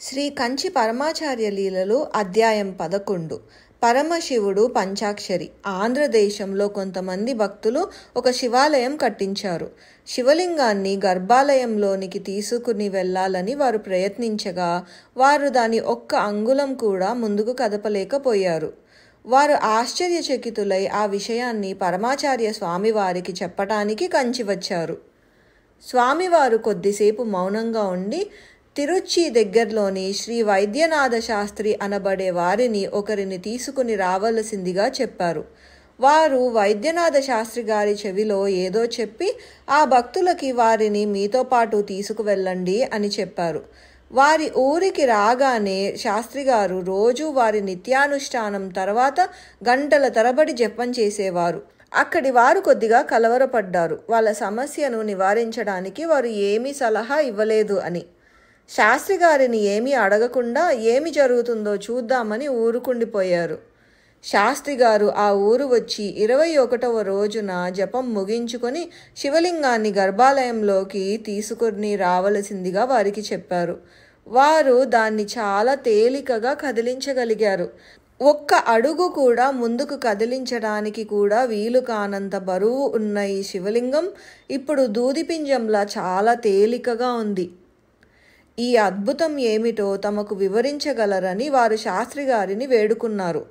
శ్రీ కంచి పరమాచార్య లీలలు అధ్యాయం 11. పరమశివుడు పంచాక్షరి. ఆంధ్రదేశంలో కొంతమంది భక్తులు ఒక శివాలయం కట్టించారు. శివలింగాన్ని గర్భాలయంలోనికి తీసుకుని వెళ్ళాలని వారు ప్రయత్నించగా వారు దాని ఒక్క అంగుళం కూడా ముందుకు కదపలేకపోయారు. వారు ఆశ్చర్యచకితులై ఆ విషయాన్ని పరమాచార్య స్వామివారికి చెప్పటానికి కంచి వచ్చారు. స్వామివారు కొద్దిసేపు మౌనంగా ఉండి తిరుచి దగ్గరలోని శ్రీ వైద్యనాథ శాస్త్రి అనబడే వారిని ఒకరిని తీసుకుని రావలసిందిగా చెప్పారు. వారు వైద్యనాథ శాస్త్రి గారి చెవిలో ఏదో చెప్పి ఆ భక్తులకి వారిని మీతో పాటు తీసుకువెళ్ళండి అని చెప్పారు. వారి ఊరికి రాగానే శాస్త్రి గారు రోజు వారి నిత్యానుష్ఠానం తర్వాత గంటల తరబడి జపం చేసేవారు. అక్కడి వారు కొద్దిగా కలవరపడ్డారు. వాళ్ళ సమస్యను నివారించడానికి వారు ఏమీ సలహా ఇవ్వలేదు అని. శాస్త్రి గారిని ఏమీ అడగకుండా ఏమి జరుగుతుందో చూద్దామని ఊరుకుండిపోయారు. శాస్త్రి గారు ఆ ఊరు వచ్చి 21వ రోజున జపం ముగించుకొని శివలింగాన్ని గర్భాలయంలోకి తీసుకుని రావలసిందిగా వారికి చెప్పారు. వారు దాన్ని చాలా తేలికగా కదిలించగలిగారు. ఒక్క అడుగు కూడా ముందుకు కదిలించడానికి కూడా వీలు కానంత బరువు ఉన్న ఈ శివలింగం ఇప్పుడు దూదిపింజంలా చాలా తేలికగా ఉంది. ఈ అద్భుతం ఏమిటో తమకు వివరించగలరని వారు శాస్త్రి గారిని వేడుకున్నారు.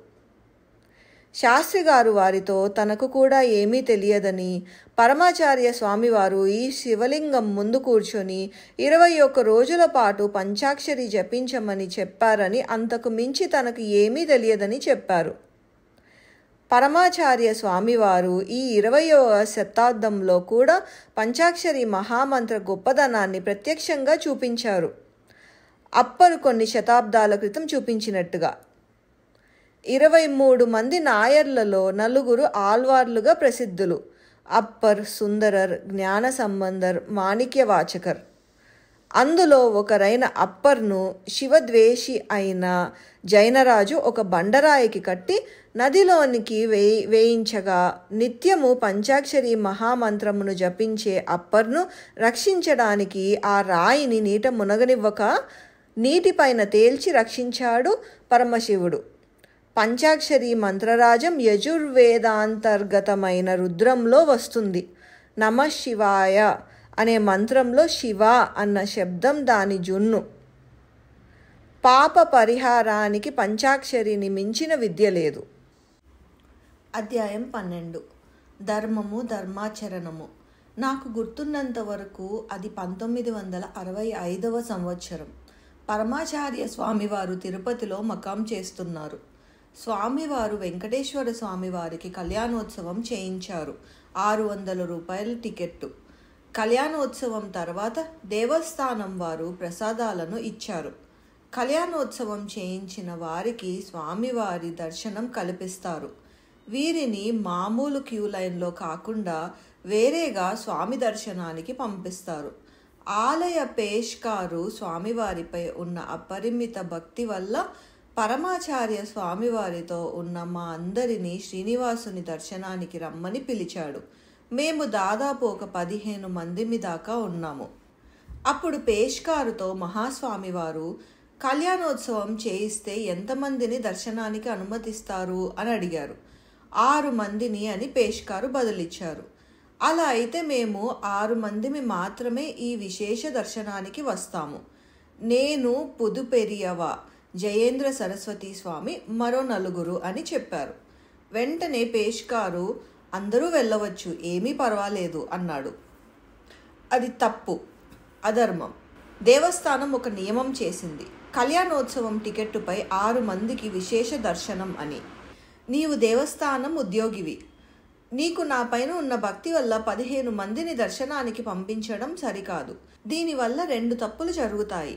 శాస్త్రి గారు వారితో తనకు కూడా ఏమీ తెలియదని, పరమాచార్య స్వామివారు ఈ శివలింగం ముందు కూర్చొని 21 రోజుల పాటు పంచాక్షరి జపించమని చెప్పారని, అంతకు మించి తనకు ఏమీ తెలియదని చెప్పారు. పరమాచార్య స్వామివారు ఈ 20వ శతాబ్దంలో కూడా పంచాక్షరి మహామంత్ర గొప్పదనాన్ని ప్రత్యక్షంగా చూపించారు. అప్పరు కొన్ని శతాబ్దాల క్రితం చూపించినట్టుగా. 23 మంది నాయర్లలో 4 ఆల్వార్లుగా ప్రసిద్ధులు. అప్పర్, సుందరర్, జ్ఞాన సంబంధర్, మాణిక్యవాచకర్. అందులో ఒకరైన అప్పర్ను శివద్వేషి అయిన జైనరాజు ఒక బండరాయికి కట్టి నదిలోనికి వేయించగా నిత్యము పంచాక్షరి మహామంత్రమును జపించే అప్పర్ను రక్షించడానికి ఆ రాయిని నీట మునగనివ్వక నీటిపైన తేల్చి రక్షించాడు పరమశివుడు. పంచాక్షరి మంత్రరాజం యజుర్వేదాంతర్గతమైన రుద్రంలో వస్తుంది. నమః శివాయ అనే మంత్రంలో శివ అన్న శబ్దం దాని జున్ను. పాప పరిహారానికి పంచాక్షరిని మించిన విద్య లేదు. అధ్యాయం 12. ధర్మము ధర్మాచరణము. నాకు గుర్తున్నంత వరకు అది 1965వ సంవత్సరం. పరమాచార్య స్వామివారు తిరుపతిలో మకాం చేస్తున్నారు. స్వామివారు వెంకటేశ్వర స్వామివారికి కళ్యాణోత్సవం చేయించారు. 600 రూపాయల టికెట్టు. కళ్యాణోత్సవం తర్వాత దేవస్థానం వారు ప్రసాదాలను ఇచ్చారు. కళ్యాణోత్సవం చేయించిన వారికి స్వామివారి దర్శనం కల్పిస్తారు. వీరిని మామూలు క్యూ లైన్లో కాకుండా వేరేగా స్వామి దర్శనానికి పంపిస్తారు. ఆలయ పేష్కారు స్వామివారిపై ఉన్న అపరిమిత భక్తి వల్ల పరమాచార్య స్వామివారితో ఉన్న మా అందరినీ శ్రీనివాసుని దర్శనానికి రమ్మని పిలిచాడు. మేము దాదాపు ఒక 15 మంది దాకా ఉన్నాము. అప్పుడు పేష్కారుతో మహాస్వామివారు కళ్యాణోత్సవం చేయిస్తే ఎంతమందిని దర్శనానికి అనుమతిస్తారు అని అడిగారు. 6 మందిని అని పేష్కారు బదులిచ్చారు. అలా అయితే మేము 6 మందిమి మాత్రమే ఈ విశేష దర్శనానికి వస్తాము. నేను, పుదుపెరియవ, జయేంద్ర సరస్వతి స్వామి, మరో 4 అని చెప్పారు. వెంటనే పేష్కారు అందరూ వెళ్ళవచ్చు, ఏమీ పర్వాలేదు అన్నాడు. అది తప్పు, అధర్మం. దేవస్థానం ఒక నియమం చేసింది. కళ్యాణోత్సవం టికెట్టుపై 6 మందికి విశేష దర్శనం అని. నీవు దేవస్థానం ఉద్యోగివి. నీకు నా పైన ఉన్న భక్తి వల్ల 15 మందిని దర్శనానికి పంపించడం సరికాదు. దీనివల్ల 2 తప్పులు జరుగుతాయి.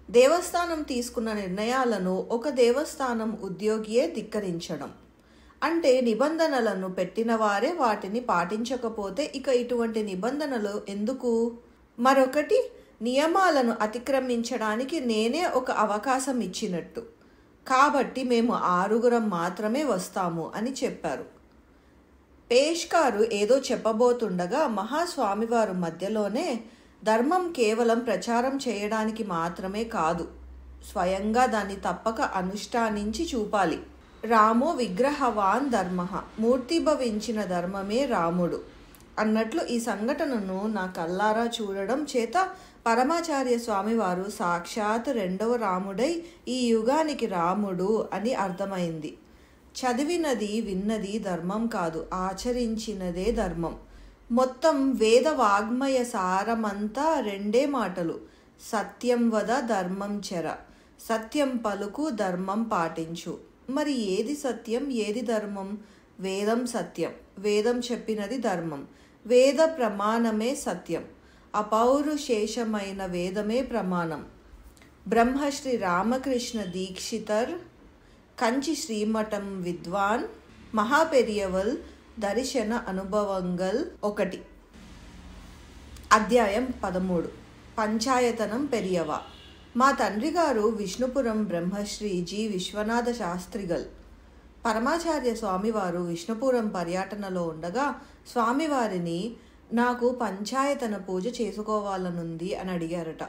దేవస్థానం తీసుకున్న నిర్ణయాలను ఒక దేవస్థానం ఉద్యోగియే ధిక్కరించడం. అంటే నిబంధనలను పెట్టిన వారే వాటిని పాటించకపోతే ఇక ఇటువంటి నిబంధనలు ఎందుకు? మరొకటి, నియమాలను అతిక్రమించడానికి నేనే ఒక అవకాశం ఇచ్చినట్టు. కాబట్టి మేము 6 మాత్రమే వస్తాము అని చెప్పారు. పేష్కారు ఏదో చెప్పబోతుండగా మహాస్వామివారు మధ్యలోనే ధర్మం కేవలం ప్రచారం చేయడానికి మాత్రమే కాదు, స్వయంగా దాన్ని తప్పక అనుష్ఠానించి చూపాలి. రామో విగ్రహవాన్ ధర్మ, మూర్తిభవించిన ధర్మమే రాముడు అన్నట్లు ఈ సంఘటనను నా కల్లారా చూడడం చేత పరమాచార్య స్వామివారు సాక్షాత్ రెండవ రాముడై ఈ యుగానికి రాముడు అని అర్థమైంది. చదివినది విన్నది ధర్మం కాదు, ఆచరించినదే ధర్మం. మొత్తం వేద వాగ్మయ సారమంతా రెండే మాటలు: సత్యం వద ధర్మం చెర, సత్యం పలుకు ధర్మం పాటించు. మరి ఏది సత్యం, ఏది ధర్మం? వేదం సత్యం, వేదం చెప్పినది ధర్మం. వేద ప్రమాణమే సత్యం, అపౌరుషేషమైన వేదమే ప్రమాణం. బ్రహ్మశ్రీ రామకృష్ణ దీక్షితర్, కంచి శ్రీమఠం విద్వాన్, మహాపెరియవల్ దర్శన అనుభవంగల్ 1. అధ్యాయం 13. పంచాయతనం పెరియవ. మా తండ్రి గారు విష్ణుపురం బ్రహ్మశ్రీ జి విశ్వనాథ శాస్త్రిగల్. పరమాచార్య స్వామివారు విష్ణుపురం పర్యటనలో ఉండగా స్వామివారిని నాకు పంచాయతన పూజ చేసుకోవాలనుంది అని అడిగారట.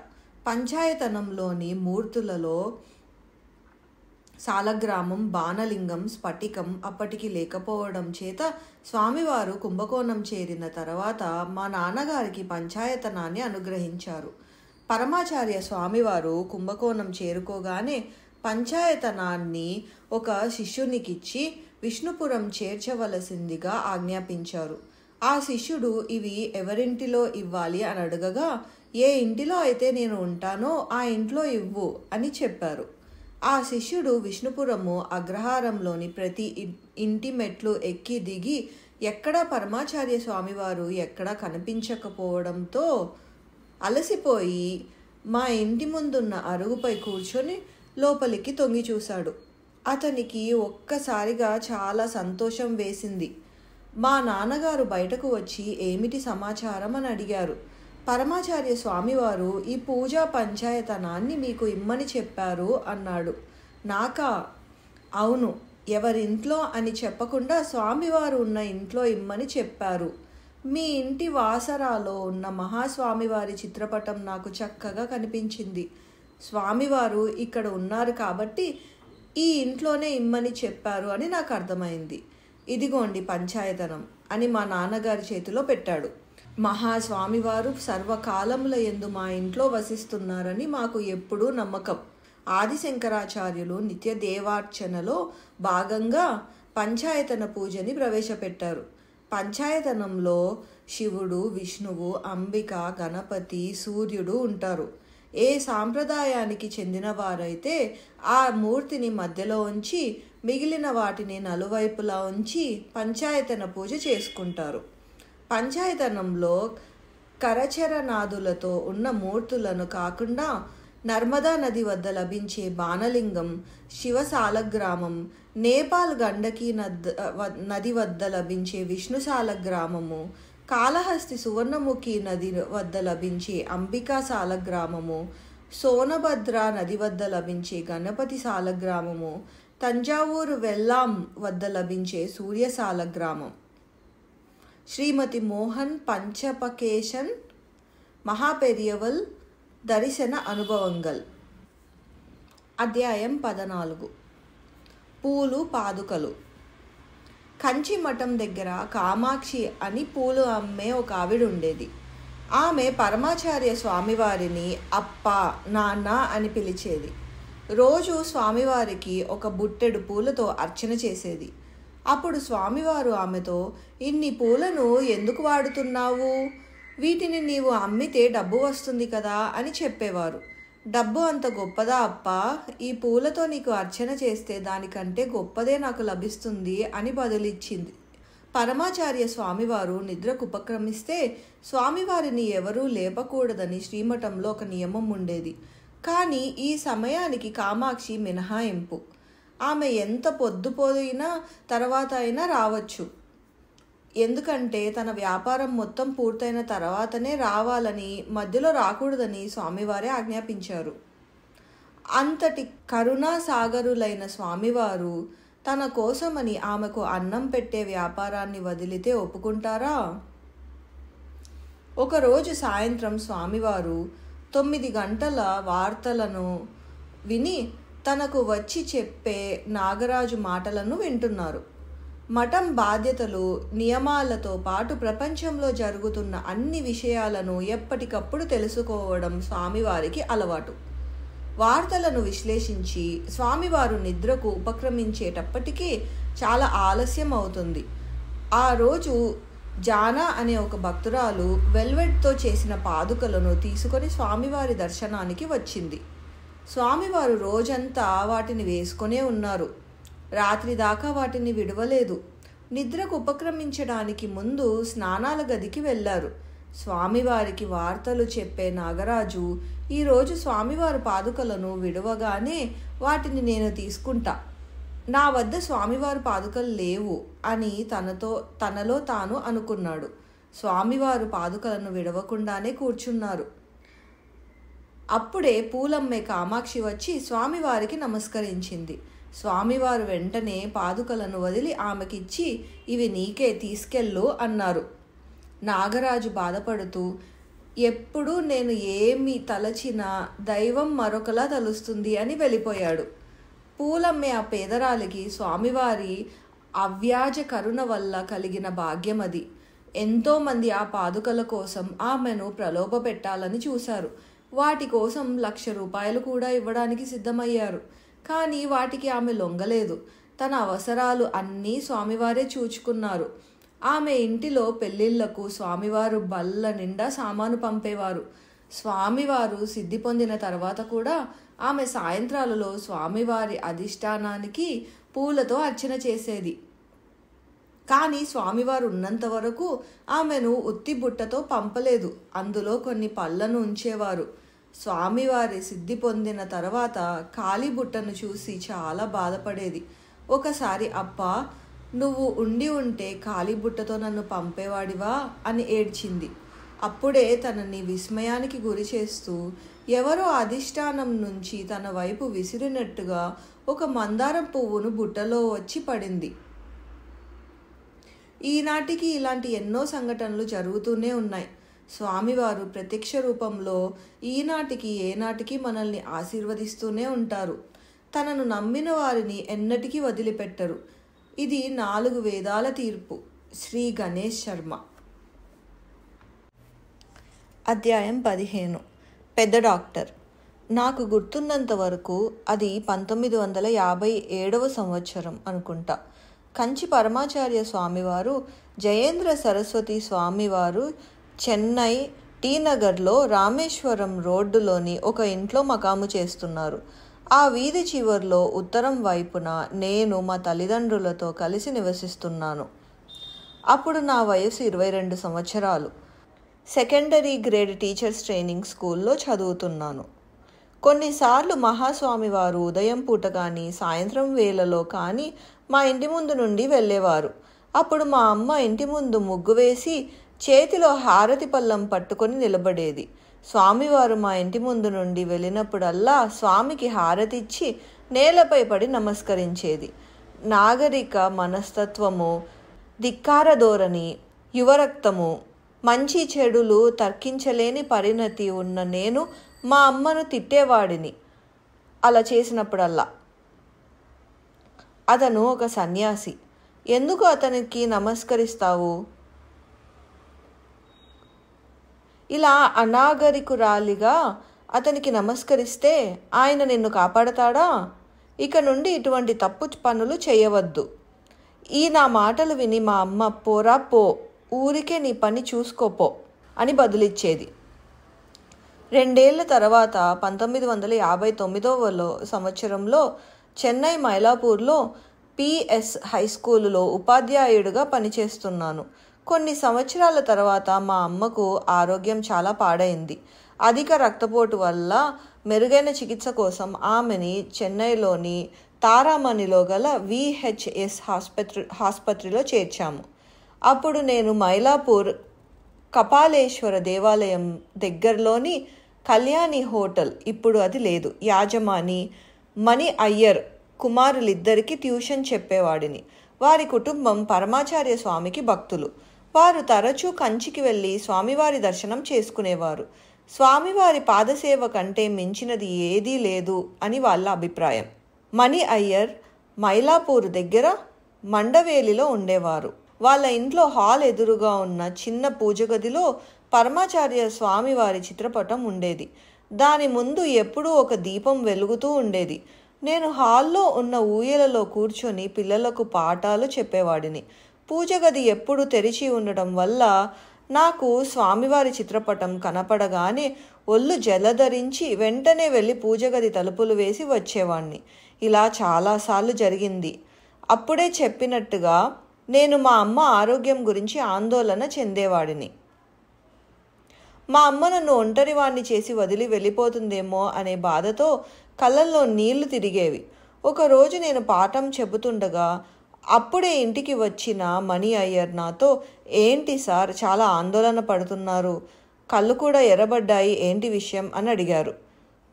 పంచాయతనంలోని మూర్తులలో సాలగ్రామం, బాణలింగం, స్ఫటికం అప్పటికి లేకపోవడం చేత స్వామివారు కుంభకోణం చేరిన తర్వాత మా నాన్నగారికి పంచాయతనాన్ని అనుగ్రహించారు. పరమాచార్య స్వామివారు కుంభకోణం చేరుకోగానే పంచాయతనాన్ని ఒక శిష్యునికిచ్చి విష్ణుపురం చేర్చవలసిందిగా ఆజ్ఞాపించారు. ఆ శిష్యుడు ఇవి ఎవరింటిలో ఇవ్వాలి అని అడగగా, ఏ ఇంటిలో అయితే నేను ఉంటానో ఆ ఇంట్లో ఇవ్వు అని చెప్పారు. ఆ శిష్యుడు విష్ణుపురము అగ్రహారంలోని ప్రతి ఇంటి మెట్లు ఎక్కి దిగి ఎక్కడా పరమాచార్య స్వామివారు ఎక్కడా కనిపించకపోవడంతో అలసిపోయి మా ఇంటి ముందున్న అరుగుపై కూర్చొని లోపలికి తొంగి చూశాడు. అతనికి ఒక్కసారిగా చాలా సంతోషం వేసింది. మా నాన్నగారు బయటకు వచ్చి ఏమిటి సమాచారం అని అడిగారు. పరమాచార్య స్వామివారు ఈ పూజా పంచాయతనాన్ని మీకు ఇమ్మని చెప్పారు అన్నాడు. నాకా? అవును. ఎవరింట్లో అని చెప్పకుండా స్వామివారు ఉన్న ఇంట్లో ఇమ్మని చెప్పారు. మీ ఇంటి వాసరాలో ఉన్న మహాస్వామివారి చిత్రపటం నాకు చక్కగా కనిపించింది. స్వామివారు ఇక్కడ ఉన్నారు కాబట్టి ఈ ఇంట్లోనే ఇమ్మని చెప్పారు అని నాకు అర్థమైంది. ఇదిగోండి పంచాయతనం అని మా నాన్నగారి చేతిలో పెట్టాడు. మహాస్వామివారు సర్వకాలముల యందు మా ఇంట్లో వసిస్తున్నారని మాకు ఎప్పుడూ నమ్మకం. ఆదిశంకరాచార్యులు నిత్య దేవార్చనలో భాగంగా పంచాయతన పూజని ప్రవేశపెట్టారు. పంచాయతనంలో శివుడు, విష్ణువు, అంబిక, గణపతి, సూర్యుడు ఉంటారు. ఏ సాంప్రదాయానికి చెందిన వారైతే ఆ మూర్తిని మధ్యలో ఉంచి మిగిలిన వాటిని నలువైపులా ఉంచి పంచాయతన పూజ చేసుకుంటారు. పంచాయతనంలో కరచరణాదులతో ఉన్న మూర్తులను కాకుండా నర్మదా నది వద్ద లభించే బాణలింగం, శివసాలగ్రామం, నేపాల్ గండకీ నది వద్ద లభించే విష్ణుసాలగ్రామము, కాళహస్తి సువర్ణముఖి నది వద్ద లభించే అంబికా సాలగ్రామము, సోనభద్ర నది వద్ద లభించే గణపతి సాలగ్రామము, తంజావూరు వెల్లాం వద్ద లభించే సూర్య సాలగ్రామం. శ్రీమతి మోహన్ పంచపకేశన్, మహాపెరియవల్ దర్శన అనుభవంగల్. అధ్యాయం 14. పూలు పాదుకలు. కంచి మఠం దగ్గర కామాక్షి అని పూలు అమ్మే ఒక ఆవిడ ఉండేది. ఆమె పరమాచార్య స్వామివారిని అప్ప, నాన్న అని పిలిచేది. రోజు స్వామివారికి ఒక బుట్టెడు పూలతో అర్చన చేసేది. అప్పుడు స్వామివారు ఆమెతో, ఇన్ని పూలను ఎందుకు వాడుతున్నావు? వీటిని నీవు అమ్మితే డబ్బు వస్తుంది కదా అని చెప్పేవారు. డబ్బు అంత గొప్పదా అప్పా? ఈ పూలతో నీకు అర్చన చేస్తే దానికంటే గొప్పదే నాకు లభిస్తుంది అని బదులిచ్చింది. పరమాచార్య స్వామివారు నిద్రకు ఉపక్రమిస్తే స్వామివారిని ఎవరూ లేపకూడదని శ్రీమఠంలో ఒక నియమం ఉండేది. కానీ ఈ సమయానికి కామాక్షి మినహాయింపు. ఆమె ఎంత పొద్దుపోయినా తర్వాత అయినా రావచ్చు. ఎందుకంటే తన వ్యాపారం మొత్తం పూర్తయిన తర్వాతనే రావాలని, మధ్యలో రాకూడదని స్వామివారే ఆజ్ఞాపించారు. అంతటి కరుణాసాగరులైన స్వామివారు తన కోసమని ఆమెకు అన్నం పెట్టే వ్యాపారాన్ని వదిలితే ఒప్పుకుంటారా? ఒకరోజు సాయంత్రం స్వామివారు 9 గంటల వార్తలను విని తనకు వచ్చి చెప్పే నాగరాజు మాటలను వింటున్నారు. మఠం బాధ్యతలు, నియమాలతో పాటు ప్రపంచంలో జరుగుతున్న అన్ని విషయాలను ఎప్పటికప్పుడు తెలుసుకోవడం స్వామివారికి అలవాటు. వార్తలను విశ్లేషించి స్వామివారు నిద్రకు ఉపక్రమించేటప్పటికీ చాలా ఆలస్యం అవుతుంది. ఆ రోజు జానా అనే ఒక భక్తురాలు వెల్వెట్తో చేసిన పాదుకలను తీసుకొని స్వామివారి దర్శనానికి వచ్చింది. స్వామివారు రోజంతా వాటిని వేసుకొనే ఉన్నారు. రాత్రి దాకా వాటిని విడవలేదు. నిద్రకు ఉపక్రమించడానికి ముందు స్నానాల గదికి వెళ్ళారు. స్వామివారికి వార్తలు చెప్పే నాగరాజు, ఈరోజు స్వామివారి పాదుకలను విడవగానే వాటిని నేను తీసుకుంటా, నా వద్ద స్వామివారి పాదుకలు లేవు అని తనలో తాను అనుకున్నాడు. స్వామివారు పాదుకలను విడవకుండానే కూర్చున్నారు. అప్పుడే పూలమ్మే కామాక్షి వచ్చి స్వామివారికి నమస్కరించింది. స్వామివారు వెంటనే పాదుకలను వదిలి ఆమెకిచ్చి, ఇవి నీకే, తీసుకెళ్ళు అన్నారు. నాగరాజు బాధపడుతూ, ఎప్పుడు నేను ఏమి తలచినా దైవం మరొకలా తలుస్తుంది అని వెళ్ళిపోయాడు. పూలమ్మే ఆ పేదరాలికి స్వామివారి అవ్యాజ కరుణ వల్ల కలిగిన భాగ్యం అది. ఎంతోమంది ఆ పాదుకల కోసం ఆమెను ప్రలోభ పెట్టాలని చూశారు. వాటి కోసం 1,00,000 రూపాయలు కూడా ఇవ్వడానికి సిద్ధమయ్యారు. కానీ వాటికి ఆమె లొంగలేదు. తన అవసరాలు అన్నీ స్వామివారే చూచుకున్నారు. ఆమె ఇంటిలో పెళ్ళిళ్లకు స్వామివారు బల్ల నిండా సామాను పంపేవారు. స్వామివారు సిద్ధి పొందిన తర్వాత కూడా ఆమె సాయంత్రాలలో స్వామివారి అధిష్టానానికి పూలతో అర్చన చేసేది. కానీ స్వామివారు ఉన్నంత వరకు ఆమెను ఉత్తి బుట్టతో పంపలేదు. అందులో కొన్ని పళ్ళను ఉంచేవారు. స్వామివారి సిద్ధి పొందిన తర్వాత ఖాళీ బుట్టను చూసి చాలా బాధపడేది. ఒకసారి, అప్పా, నువ్వు ఉండి ఉంటే ఖాళీ బుట్టతో నన్ను పంపేవాడివా అని ఏడ్చింది. అప్పుడే తనని విస్మయానికి గురి చేస్తూ ఎవరో అధిష్టానం నుంచి తన వైపు విసిరినట్టుగా ఒక మందారం పువ్వును బుట్టలో వచ్చి పడింది. ఈనాటికి ఇలాంటి ఎన్నో సంఘటనలు జరుగుతూనే ఉన్నాయి. స్వామివారు ప్రత్యక్ష రూపంలో ఈనాటికి ఏనాటికి మనల్ని ఆశీర్వదిస్తూనే ఉంటారు. తనను నమ్మిన వారిని ఎన్నటికీ వదిలిపెట్టరు. ఇది 4 వేదాల తీర్పు. శ్రీ గణేష్ శర్మ. అధ్యాయం 15. పెద్ద డాక్టర్. నాకు గుర్తున్నంత వరకు అది 1957వ సంవత్సరం అనుకుంటా. కంచి పరమాచార్య స్వామివారు, జయేంద్ర సరస్వతి స్వామివారు చెన్నై టీ నగర్లో రామేశ్వరం రోడ్డులోని ఒక ఇంట్లో మకాము చేస్తున్నారు. ఆ వీధి చివర్లో ఉత్తరం వైపున నేను మా తల్లిదండ్రులతో కలిసి నివసిస్తున్నాను. అప్పుడు నా వయసు 22 సంవత్సరాలు. సెకండరీ గ్రేడ్ టీచర్స్ ట్రైనింగ్ స్కూల్లో చదువుతున్నాను. కొన్నిసార్లు మహాస్వామి వారు ఉదయం పూట కానీ సాయంత్రం వేళలో కానీ మా ఇంటి ముందు నుండి వెళ్ళేవారు. అప్పుడు మా అమ్మ ఇంటి ముందు ముగ్గు వేసి చేతిలో హారతి పళ్ళం పట్టుకొని నిలబడేది. స్వామివారు మా ఇంటి ముందు నుండి వెళ్ళినప్పుడల్లా స్వామికి హారతిచ్చి నేలపై పడి నమస్కరించేది. నాగరిక మనస్తత్వము, ధిక్కార ధోరణి, యువరక్తము, మంచి చెడులు తర్కించలేని పరిణతి ఉన్న నేను మా అమ్మను తిట్టేవాడిని అలా చేసినప్పుడల్లా. అతను ఒక సన్యాసి, ఎందుకు అతనికి నమస్కరిస్తావు? ఇలా అనాగరికురాలిగా అతనికి నమస్కరిస్తే ఆయన నిన్ను కాపాడతాడా? ఇక నుండి ఇటువంటి తప్పు పనులు చేయవద్దు. ఈ నా మాటలు విని మా అమ్మ, పోరా పో, ఊరికే నీ పని చూసుకోపో అని బదులిచ్చేది. 2 ఏళ్ల తర్వాత 1959వ సంవత్సరంలో చెన్నై మైలాపూర్లో పిఎస్ హై స్కూలులో ఉపాధ్యాయుడిగా పనిచేస్తున్నాను. కొన్ని సంవత్సరాల తర్వాత మా అమ్మకు ఆరోగ్యం చాలా పాడైంది. అధిక రక్తపోటు వల్ల మెరుగైన చికిత్స కోసం ఆమెని చెన్నైలోని తారామణిలో గల VHS ఆసుపత్రిలో చేర్చాము. అప్పుడు నేను మైలాపూర్ కపాలేశ్వర దేవాలయం దగ్గరలోని కళ్యాణి హోటల్, ఇప్పుడు అది లేదు, యాజమాని మణి అయ్యర్ కుమారులిద్దరికీ ట్యూషన్ చెప్పేవాడిని. వారి కుటుంబం పరమాచార్య స్వామికి భక్తులు. వారు తరచూ కంచికి వెళ్ళి స్వామివారి దర్శనం చేసుకునేవారు. స్వామివారి పాదసేవ కంటే మించినది ఏదీ లేదు అని వాళ్ళ అభిప్రాయం. మణి అయ్యర్ మైలాపూర్ దగ్గర మండవేలిలో ఉండేవారు. వాళ్ళ ఇంట్లో హాల్ ఎదురుగా ఉన్న చిన్న పూజ గదిలో పరమాచార్య స్వామివారి చిత్రపటం ఉండేది. దాని ముందు ఎప్పుడూ ఒక దీపం వెలుగుతూ ఉండేది. నేను హాల్లో ఉన్న ఊయలలో కూర్చొని పిల్లలకు పాఠాలు చెప్పేవాడిని. పూజ గది ఎప్పుడు తెరిచి ఉండటం వల్ల నాకు స్వామివారి చిత్రపటం కనపడగానే ఒళ్ళు జలధరించి వెంటనే వెళ్ళి పూజ గది తలుపులు వేసి వచ్చేవాణ్ణి. ఇలా చాలాసార్లు జరిగింది. అప్పుడే చెప్పినట్టుగా నేను మా అమ్మ ఆరోగ్యం గురించి ఆందోళన చెందేవాడిని. మా అమ్మ నన్ను ఒంటరివాణ్ణి చేసి వదిలి వెళ్ళిపోతుందేమో అనే బాధతో కళ్ళల్లో నీళ్లు తిరిగేవి. ఒకరోజు నేను పాఠం చెబుతుండగా అప్పుడే ఇంటికి వచ్చిన మణి అయ్యర్ నాతో, ఏంటి సార్ చాలా ఆందోళన పడుతున్నారు, కళ్ళు కూడా ఎర్రబడ్డాయి, ఏంటి విషయం అని అడిగారు.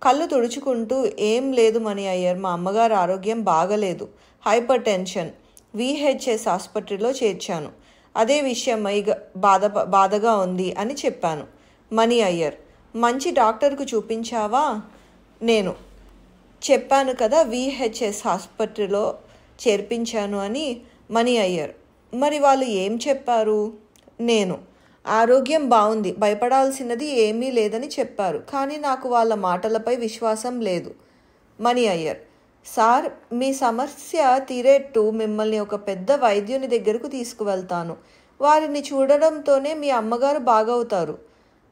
కళ్ళు తుడుచుకుంటూ, ఏం లేదు మణి అయ్యర్, మా అమ్మగారి ఆరోగ్యం బాగలేదు, హైపర్ టెన్షన్, విహెచ్ఎస్ ఆసుపత్రిలో చేర్చాను, అదే విషయమై బాధగా ఉంది అని చెప్పాను. మణి అయ్యర్, మంచి డాక్టర్కు చూపించావా? నేను చెప్పాను కదా విహెచ్ఎస్ ఆసుపత్రిలో చేర్పించాను అని. మణి అయ్యర్, మరి వాళ్ళు ఏం చెప్పారు? నేను ఆరోగ్యం బాగుంది, భయపడాల్సినది ఏమీ లేదని చెప్పారు, కానీ నాకు వాళ్ళ మాటలపై విశ్వాసం లేదు. మణి అయ్యర్, సార్ మీ సమస్య తీరేట్టు మిమ్మల్ని ఒక పెద్ద వైద్యుని దగ్గరకు తీసుకువెళ్తాను, వారిని చూడడంతోనే మీ అమ్మగారు బాగవుతారు.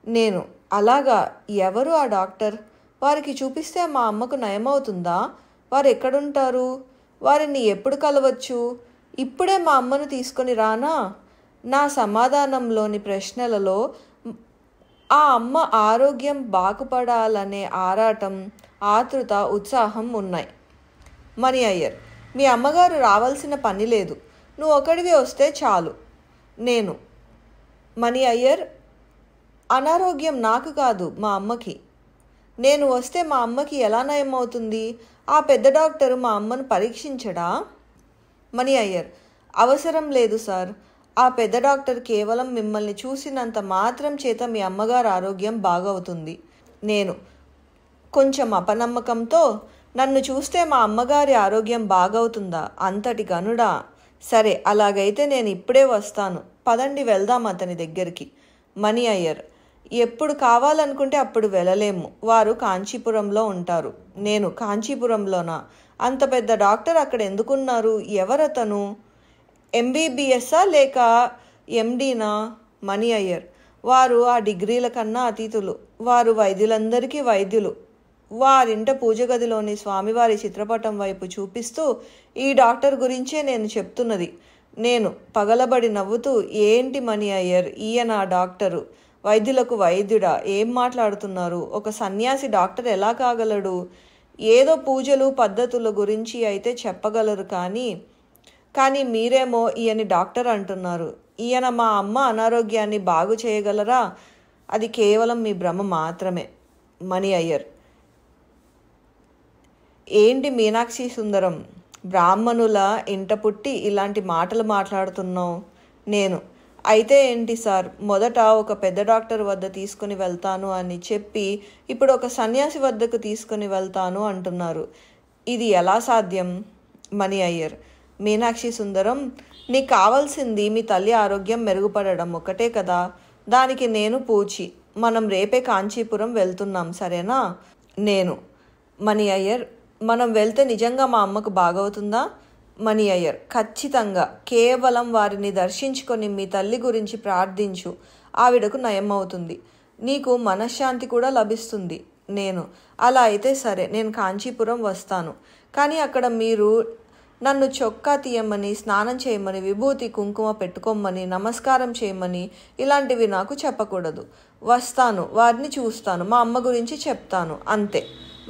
నేను అలాగా, ఎవరు ఆ డాక్టర్? వారికి చూపిస్తే మా అమ్మకు నయమవుతుందా? వారు ఎక్కడుంటారు? వారిని ఎప్పుడు కలవచ్చు? ఇప్పుడే మా అమ్మను తీసుకొని రానా? నా సమాధానంలోని ప్రశ్నలలో ఆ అమ్మ ఆరోగ్యం బాగుపడాలనే ఆరాటం, ఆతృత, ఉత్సాహం ఉన్నాయి. మణి అయ్యర్, మీ అమ్మగారు రావాల్సిన పని లేదు, నువ్వు ఒకడివి వస్తే చాలు. నేను మణి అయ్యర్, అనారోగ్యం నాకు కాదు, మా అమ్మకి. నేను వస్తే మా అమ్మకి ఎలా నయమవుతుంది? ఆ పెద్ద డాక్టరు మా అమ్మను పరీక్షించడా? మణి అయ్యర్, అవసరం లేదు సార్, ఆ పెద్ద డాక్టర్ కేవలం మిమ్మల్ని చూసినంత మాత్రం చేత మీ అమ్మగారు ఆరోగ్యం బాగవుతుంది. నేను కొంచెం అపనమ్మకంతో, నన్ను చూస్తే మా అమ్మగారి ఆరోగ్యం బాగవుతుందా? అంతటి గనుడా? సరే, అలాగైతే నేను ఇప్పుడే వస్తాను, పదండి వెళ్దాం అతని దగ్గరికి. మణి అయ్యర్, ఎప్పుడు కావాలనుకుంటే అప్పుడు వెళ్ళలేము, వారు కాంచీపురంలో ఉంటారు. నేను కాంచీపురంలోనా? అంత పెద్ద డాక్టర్ అక్కడ ఎందుకున్నారు? ఎవరతను? ఎంబీబీఎస్ఆ లేక ఎండీనా? మణి అయ్యర్, వారు ఆ డిగ్రీల కన్నా అతీతులు, వారు వైద్యులందరికీ వైద్యులు. వారింట పూజ గదిలోని స్వామివారి చిత్రపటం వైపు చూపిస్తూ, ఈ డాక్టర్ గురించే నేను చెప్తున్నది. నేను పగలబడి నవ్వుతూ, ఏంటి మణి అయ్యర్, ఈయన డాక్టరు, వైద్యులకు వైద్యుడా? ఏం మాట్లాడుతున్నారు? ఒక సన్యాసి డాక్టర్ ఎలా కాగలడు? ఏదో పూజలు పద్ధతుల గురించి అయితే చెప్పగలరు, కానీ మీరేమో ఈయన డాక్టర్ అంటున్నారు. ఈయన మా అమ్మ అనారోగ్యాన్ని బాగు చేయగలరా? అది కేవలం మీ భ్రమ మాత్రమే. మణి అయ్యర్, ఏంటి మీనాక్షి సుందరం, బ్రాహ్మణుల ఇంట పుట్టి ఇలాంటి మాటలు మాట్లాడుతున్నావు? నేను అయితే ఏంటి సార్, మొదట ఒక పెద్ద డాక్టర్ వద్ద తీసుకుని వెళ్తాను అని చెప్పి ఇప్పుడు ఒక సన్యాసి వద్దకు తీసుకుని వెళ్తాను అంటున్నారు. ఇది ఎలా సాధ్యం? మణి అయ్యర్, మీనాక్షి సుందరం, నీకు కావాల్సింది మీ తల్లి ఆరోగ్యం మెరుగుపడడం ఒకటే కదా, దానికి నేను పూచి. మనం రేపే కాంచీపురం వెళ్తున్నాం, సరేనా? నేను మణి అయ్యర్, మనం వెళ్తే నిజంగా మా అమ్మకు బాగవుతుందా? మణి అయ్యర్, ఖచ్చితంగా, కేవలం వారిని దర్శించుకొని మీ తల్లి గురించి ప్రార్థించు, ఆవిడకు నయం అవుతుంది, నీకు మనశ్శాంతి కూడా లభిస్తుంది. నేను అలా అయితే సరే, నేను కాంచీపురం వస్తాను, కానీ అక్కడ మీరు నన్ను చొక్కా తీయమని, స్నానం చేయమని, విభూతి కుంకుమ పెట్టుకోమని, నమస్కారం చేయమని ఇలాంటివి నాకు చెప్పకూడదు. వస్తాను, వారిని చూస్తాను, మా అమ్మ గురించి చెప్తాను, అంతే.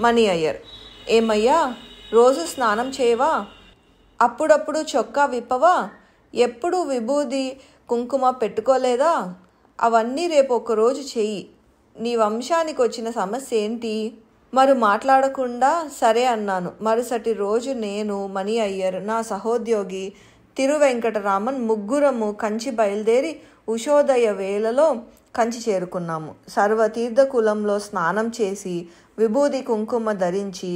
మణి అయ్యర్, ఏమయ్యా, రోజు స్నానం చేయవా? అప్పుడప్పుడు చొక్కా విప్పవా? ఎప్పుడు విభూది కుంకుమ పెట్టుకోలేదా? అవన్నీ రేపు ఒక్కరోజు చెయ్యి. నీ వంశానికి వచ్చిన సమస్య ఏంటి? మరి మాట్లాడకుండా సరే అన్నాను. మరుసటి రోజు నేను, మణి అయ్యర్, నా సహోద్యోగి తిరువెంకటరామన్ ముగ్గురము కంచి బయలుదేరి ఉషోదయ వేళలో కంచి చేరుకున్నాము. సర్వతీర్థకులంలో స్నానం చేసి విభూది కుంకుమ ధరించి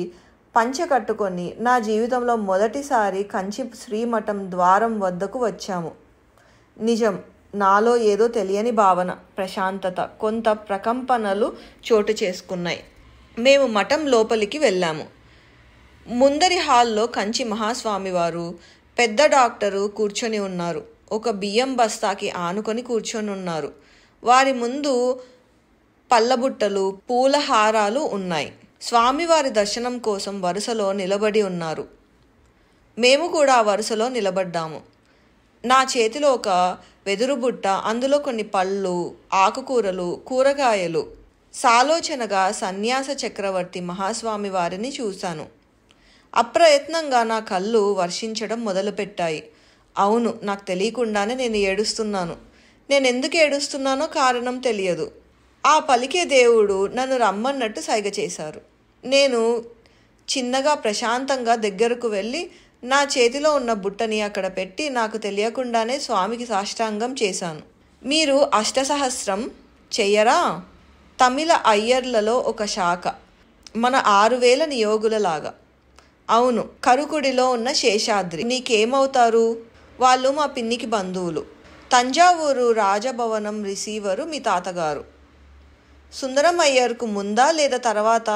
పంచ కట్టుకొని నా జీవితంలో మొదటిసారి కంచి శ్రీమఠం ద్వారం వద్దకు వచ్చాము. నిజం, నాలో ఏదో తెలియని భావన, ప్రశాంతత, కొంత ప్రకంపనలు చోటు చేసుకున్నాయి. మేము మఠం లోపలికి వెళ్ళాము. ముందరి హాల్లో కంచి మహాస్వామివారు, పెద్ద డాక్టరు కూర్చొని ఉన్నారు. ఒక బియ్యం బస్తాకి ఆనుకొని కూర్చొని ఉన్నారు. వారి ముందు పళ్ళబుట్టలు, పూల హారాలు ఉన్నాయి. స్వామివారి దర్శనం కోసం వరుసలో నిలబడి ఉన్నారు. మేము కూడా ఆ వరుసలో నిలబడ్డాము. నా చేతిలో ఒక వెదురు బుట్ట, అందులో కొన్ని పళ్ళు, ఆకుకూరలు, కూరగాయలు. సాలోచనగా సన్యాస చక్రవర్తి మహాస్వామి వారిని చూశాను. అప్రయత్నంగా నా కళ్ళు వర్షించడం మొదలుపెట్టాయి. అవును, నాకు తెలియకుండానే నేను ఏడుస్తున్నాను. నేను ఎందుకు ఏడుస్తున్నానో కారణం తెలియదు. ఆ పలికే దేవుడు నన్ను రమ్మన్నట్టు సైగ చేశారు. నేను చిన్నగా ప్రశాంతంగా దగ్గరకు వెళ్ళి నా చేతిలో ఉన్న బుట్టని అక్కడ పెట్టి నాకు తెలియకుండానే స్వామికి సాష్టాంగం చేశాను. మీరు అష్టసహస్రం చెయ్యరా? తమిళ అయ్యర్లలో ఒక శాఖ, మన 6000 నియోగులలాగా. అవును, కరుకుడిలో ఉన్న శేషాద్రి. నీకేమవుతారు? వాళ్ళు మా పిన్నికి బంధువులు. తంజావూరు రాజభవనం రిసీవరు మీ తాతగారు. సుందరం అయ్యర్కు ముందా లేదా తర్వాత?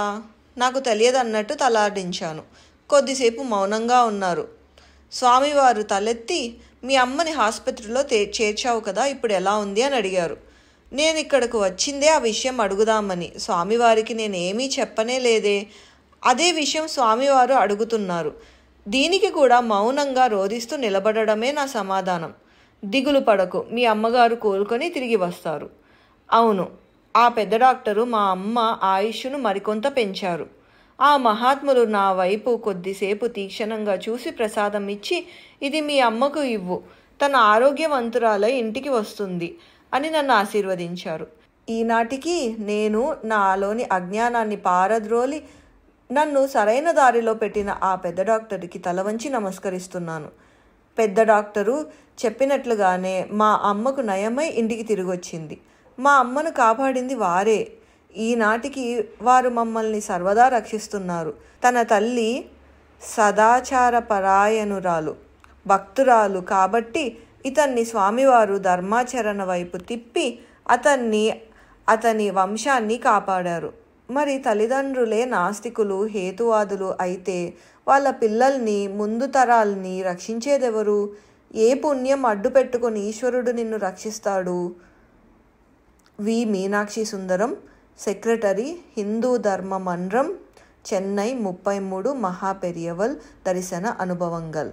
నాకు తెలియదన్నట్టు తలాడించాను. కొద్దిసేపు మౌనంగా ఉన్నారు. స్వామివారు తలెత్తి, మీ అమ్మని ఆసుపత్రిలో చేర్చావు కదా, ఇప్పుడు ఎలా ఉంది అని అడిగారు. నేను ఇక్కడకు వచ్చిందే ఆ విషయం అడుగుదామని. స్వామివారికి నేనేమీ చెప్పనే లేదే. అదే విషయం స్వామివారు అడుగుతున్నారు. దీనికి కూడా మౌనంగా రోధిస్తూ నిలబడడమే నా సమాధానం. దిగులు పడకు, మీ అమ్మగారు కోలుకొని తిరిగి వస్తారు. అవును, ఆ పెద్ద డాక్టరు మా అమ్మ ఆయుష్ను మరికొంత పెంచారు. ఆ మహాత్ములు నా వైపు కొద్దిసేపు తీక్షణంగా చూసి ప్రసాదం ఇచ్చి, ఇది మీ అమ్మకు ఇవ్వు, తన ఆరోగ్యవంతురాలై ఇంటికి వస్తుంది అని నన్ను ఆశీర్వదించారు. ఈనాటికి నేను నాలోని అజ్ఞానాన్ని పారద్రోలి నన్ను సరైన దారిలో పెట్టిన ఆ పెద్ద డాక్టర్కి తల వంచి నమస్కరిస్తున్నాను. పెద్ద డాక్టరు చెప్పినట్లుగానే మా అమ్మకు నయమై ఇంటికి తిరిగొచ్చింది. మా అమ్మను కాపాడింది వారే. ఈనాటికి వారు మమ్మల్ని సర్వదా రక్షిస్తున్నారు. తన తల్లి సదాచారపరాయణురాలు, భక్తురాలు కాబట్టి ఇతన్ని స్వామివారు ధర్మాచరణ వైపు తిప్పి అతని వంశాన్ని కాపాడారు. మరి తల్లిదండ్రులే నాస్తికులు, హేతువాదులు అయితే వాళ్ళ పిల్లల్ని, ముందు తరాల్ని రక్షించేదెవరు? ఏ పుణ్యం అడ్డు పెట్టుకొని ఈశ్వరుడు నిన్ను రక్షిస్తాడు? వి. మీనాక్షి సుందరం, సెక్రటరీ, హిందూ ధర్మ మండ్రం, చెన్నై 33 మహా పెరియవల్ దర్శన అనుభవంగల్.